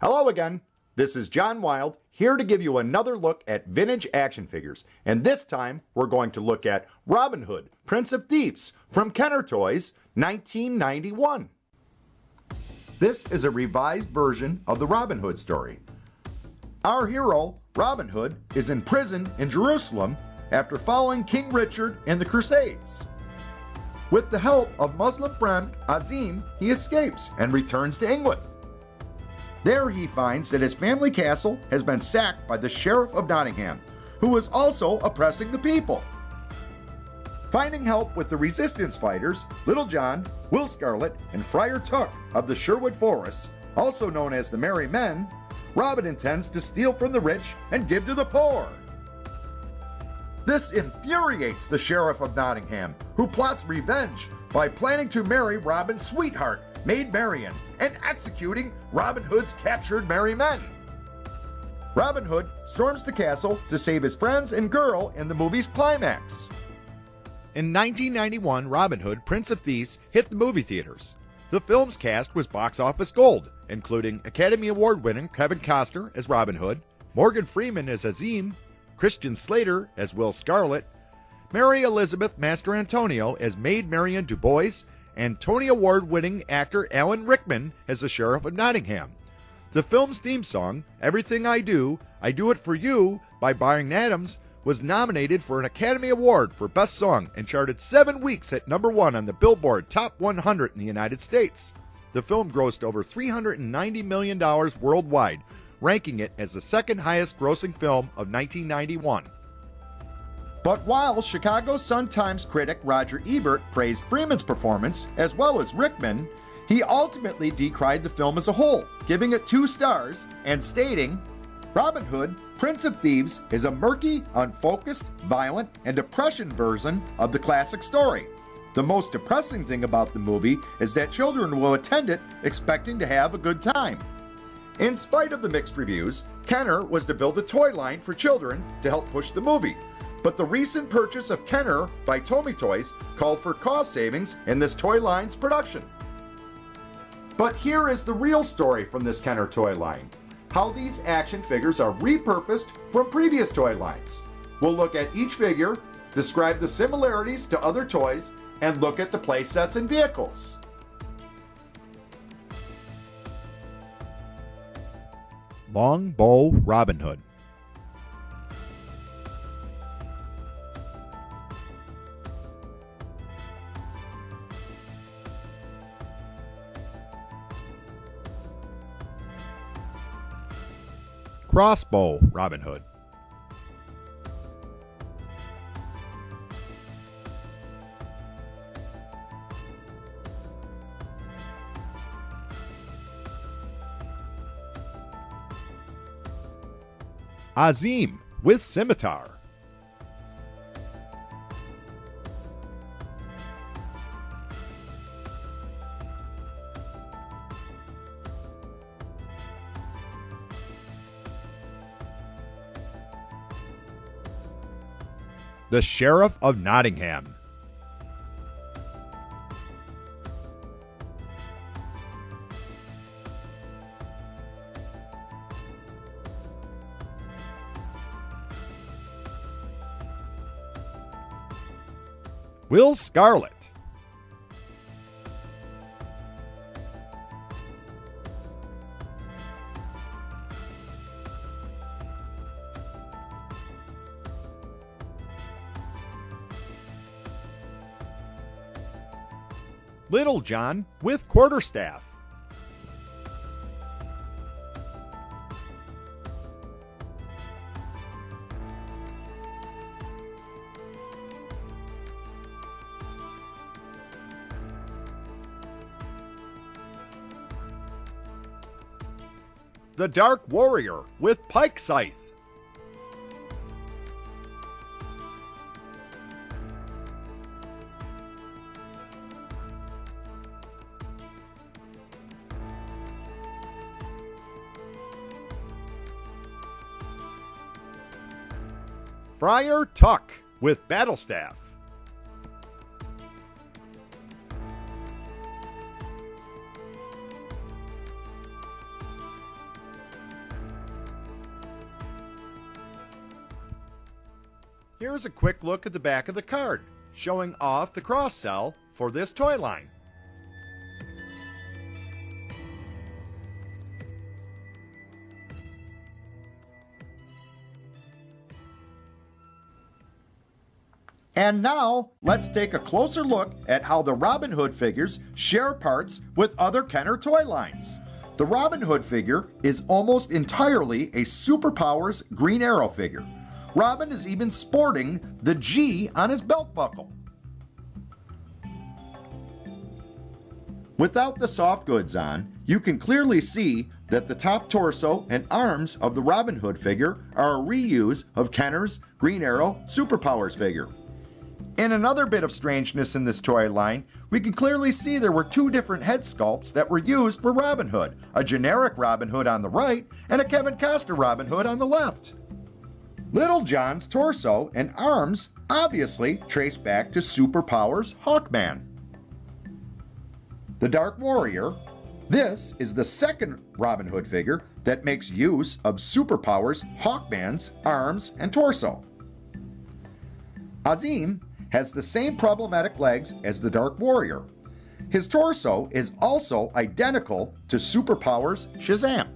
Hello again, this is John Wild, here to give you another look at vintage action figures, and this time we're going to look at Robin Hood, Prince of Thieves from Kenner Toys, 1991. This is a revised version of the Robin Hood story. Our hero, Robin Hood, is in prison in Jerusalem after following King Richard in the Crusades. With the help of Muslim friend Azim, he escapes and returns to England. There he finds that his family castle has been sacked by the Sheriff of Nottingham, who is also oppressing the people. Finding help with the resistance fighters, Little John, Will Scarlet, and Friar Tuck of the Sherwood Forest, also known as the Merry Men, Robin intends to steal from the rich and give to the poor. This infuriates the Sheriff of Nottingham, who plots revenge by planning to marry Robin's sweetheart, Maid Marian, and executing Robin Hood's captured merry men. Robin Hood storms the castle to save his friends and girl in the movie's climax. In 1991, Robin Hood, Prince of Thieves hit the movie theaters. The film's cast was box office gold, including Academy Award-winning Kevin Costner as Robin Hood, Morgan Freeman as Azim, Christian Slater as Will Scarlet, Mary Elizabeth Mastrantonio as Maid Marian Dubois, and Tony Award-winning actor Alan Rickman as the Sheriff of Nottingham. The film's theme song, Everything I Do It For You, by Bryan Adams, was nominated for an Academy Award for Best Song and charted 7 weeks at #1 on the Billboard Top 100 in the United States. The film grossed over $390 million worldwide, ranking it as the second highest grossing film of 1991. But while Chicago Sun-Times critic Roger Ebert praised Freeman's performance as well as Rickman, he ultimately decried the film as a whole, giving it 2 stars and stating, Robin Hood, Prince of Thieves is a murky, unfocused, violent, and depression version of the classic story. The most depressing thing about the movie is that children will attend it expecting to have a good time. In spite of the mixed reviews, Kenner was to build a toy line for children to help push the movie. But the recent purchase of Kenner by Tomy Toys called for cost savings in this toy line's production. But here is the real story from this Kenner toy line: how these action figures are repurposed from previous toy lines. We'll look at each figure, describe the similarities to other toys, and look at the play sets and vehicles. Longbow Robin Hood. Crossbow Robin Hood. Azim with scimitar. The Sheriff of Nottingham. Will Scarlet. Little John with quarterstaff. The Dark Warrior with pike scythe. Friar Tuck with battle staff. Here's a quick look at the back of the card, showing off the cross-sell for this toy line. And now, let's take a closer look at how the Robin Hood figures share parts with other Kenner toy lines. The Robin Hood figure is almost entirely a Superpowers Green Arrow figure. Robin is even sporting the G on his belt buckle. Without the soft goods on, you can clearly see that the top torso and arms of the Robin Hood figure are a reuse of Kenner's Green Arrow Superpowers figure. In another bit of strangeness in this toy line, we can clearly see there were two different head sculpts that were used for Robin Hood, a generic Robin Hood on the right and a Kevin Costner Robin Hood on the left. Little John's torso and arms obviously trace back to Superpowers Hawkman. The Dark Warrior, this is the second Robin Hood figure that makes use of Superpowers Hawkman's arms and torso. Azim has the same problematic legs as the Dark Warrior. His torso is also identical to Superpowers Shazam.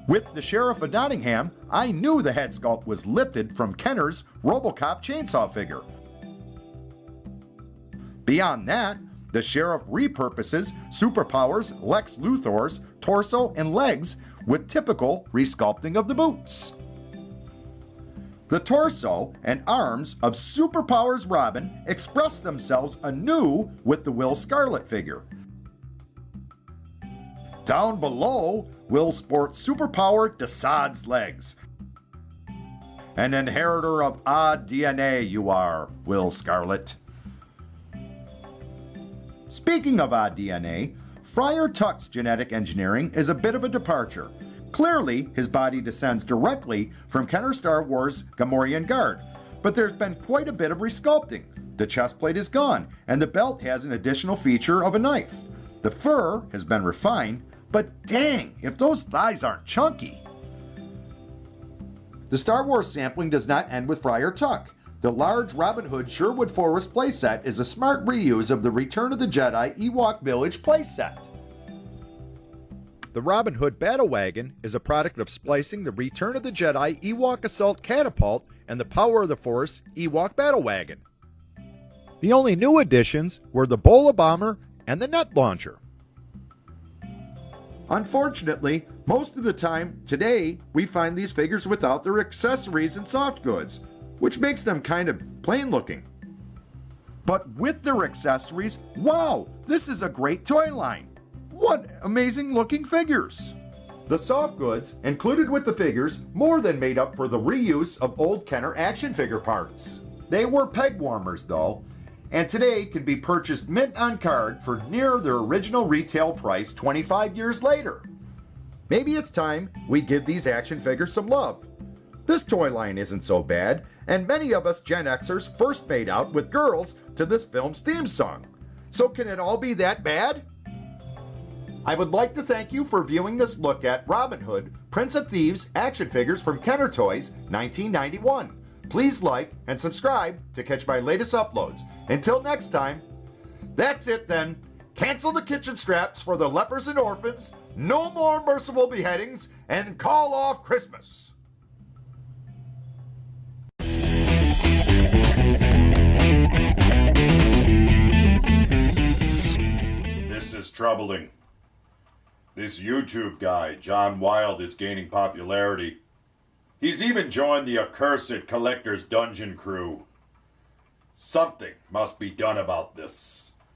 With the Sheriff of Nottingham, I knew the head sculpt was lifted from Kenner's RoboCop chainsaw figure. Beyond that, the Sheriff repurposes Superpowers Lex Luthor's torso and legs with typical resculpting of the boots. The torso and arms of Superpowers Robin express themselves anew with the Will Scarlet figure. Down below, Will sports Superpower Desaad's legs. An inheritor of odd DNA you are, Will Scarlet. Speaking of odd DNA, Friar Tuck's genetic engineering is a bit of a departure. Clearly, his body descends directly from Kenner Star Wars' Gamorrean Guard, but there's been quite a bit of resculpting. The chest plate is gone, and the belt has an additional feature of a knife. The fur has been refined, but dang, if those thighs aren't chunky! The Star Wars sampling does not end with Friar Tuck. The large Robin Hood Sherwood Forest playset is a smart reuse of the Return of the Jedi Ewok Village playset. The Robin Hood Battle Wagon is a product of splicing the Return of the Jedi Ewok Assault Catapult and the Power of the Force Ewok Battle Wagon. The only new additions were the Bola Bomber and the Net Launcher. Unfortunately, most of the time today we find these figures without their accessories and soft goods, which makes them kind of plain looking. But with their accessories, wow, this is a great toy line. What amazing looking figures! The soft goods included with the figures more than made up for the reuse of old Kenner action figure parts. They were peg warmers though, and today can be purchased mint on card for near their original retail price 25 years later. Maybe it's time we give these action figures some love. This toy line isn't so bad, and many of us Gen Xers first made out with girls to this film's theme song. So can it all be that bad? I would like to thank you for viewing this look at Robin Hood, Prince of Thieves action figures from Kenner Toys 1991. Please like and subscribe to catch my latest uploads. Until next time, that's it then. Cancel the kitchen straps for the lepers and orphans, no more merciful beheadings, and call off Christmas. This is troubling. This YouTube guy, John Wild, is gaining popularity. He's even joined the accursed Collector's Dungeon crew. Something must be done about this.